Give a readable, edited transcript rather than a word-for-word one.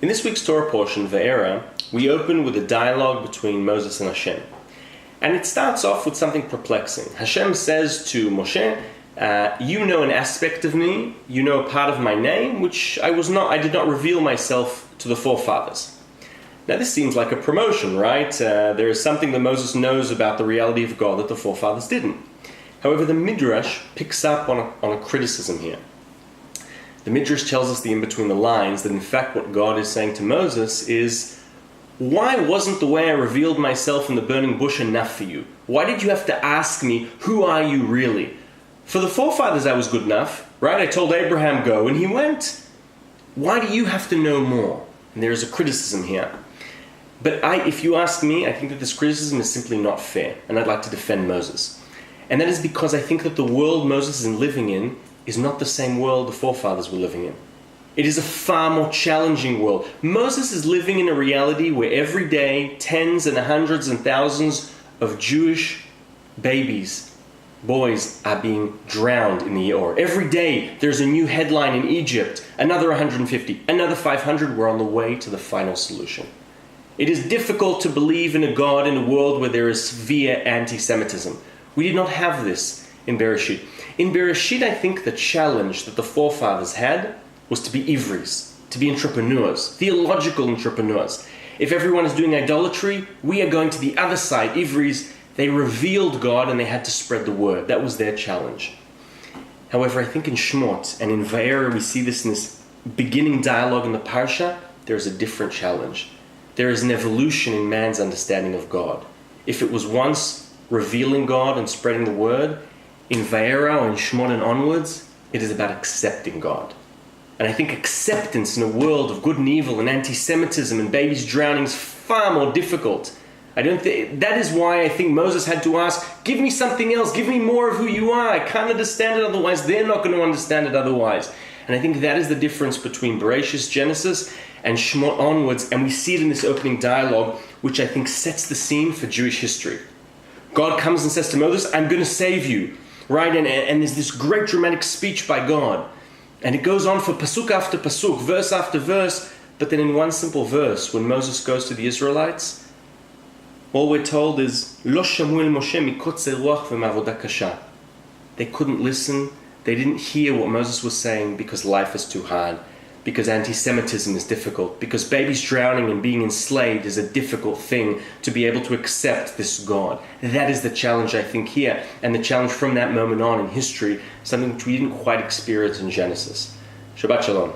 In this week's Torah portion, Va'era, we open with a dialogue between Moses and Hashem. And it starts off with something perplexing. Hashem says to Moshe, you know an aspect of me, you know a part of my name, which I did not reveal myself to the forefathers. Now this seems like a promotion, right? There is something that Moses knows about the reality of God that the forefathers didn't. However, the Midrash picks up on a criticism here. The Midrash tells us in between the lines that in fact what God is saying to Moses is, why wasn't the way I revealed myself in the burning bush enough for you? Why did you have to ask me, who are you really? For the forefathers I was good enough, right? I told Abraham go and he went. Why do you have to know more? And there is a criticism here. But if you ask me, I think that this criticism is simply not fair, and I'd like to defend Moses. And that is because I think that the world Moses is living in is not the same world the forefathers were living in. It is a far more challenging world. Moses is living in a reality where every day tens and hundreds and thousands of Jewish babies, boys, are being drowned in the Yor. Every day there's a new headline in Egypt, another 150, another 500. We're on the way to the final solution. It is difficult to believe in a God in a world where there is severe anti-Semitism. We did not have this in Bereshit. In Bereshit, I think the challenge that the forefathers had was to be ivris, to be entrepreneurs, theological entrepreneurs. If everyone is doing idolatry, we are going to the other side. Ivris, they revealed God and they had to spread the word. That was their challenge. However, I think in Shmot and in Va'era, we see this in this beginning dialogue in the Parsha, there is a different challenge. There is an evolution in man's understanding of God. If it was once revealing God and spreading the word, in Va'era or in Shmot and onwards, it is about accepting God. And I think acceptance in a world of good and evil and anti-Semitism and babies drowning is far more difficult. That is why I think Moses had to ask, give me something else, give me more of who you are. I can't understand it otherwise, they're not going to understand it otherwise. And I think that is the difference between Bereshit, Genesis, and Shmot onwards, and we see it in this opening dialogue, which I think sets the scene for Jewish history. God comes and says to Moses, I'm going to save you. Right, and there's this great dramatic speech by God. And it goes on for pasuk after pasuk, verse after verse. But then in one simple verse, when Moses goes to the Israelites, all we're told is, Lo shamu el Moshe mikotzer ruach v'ma'avoda kasha. They couldn't listen. They didn't hear what Moses was saying because life is too hard, because anti-Semitism is difficult, because babies drowning and being enslaved is a difficult thing to be able to accept this God. That is the challenge, I think, here, and the challenge from that moment on in history, something which we didn't quite experience in Genesis. Shabbat Shalom.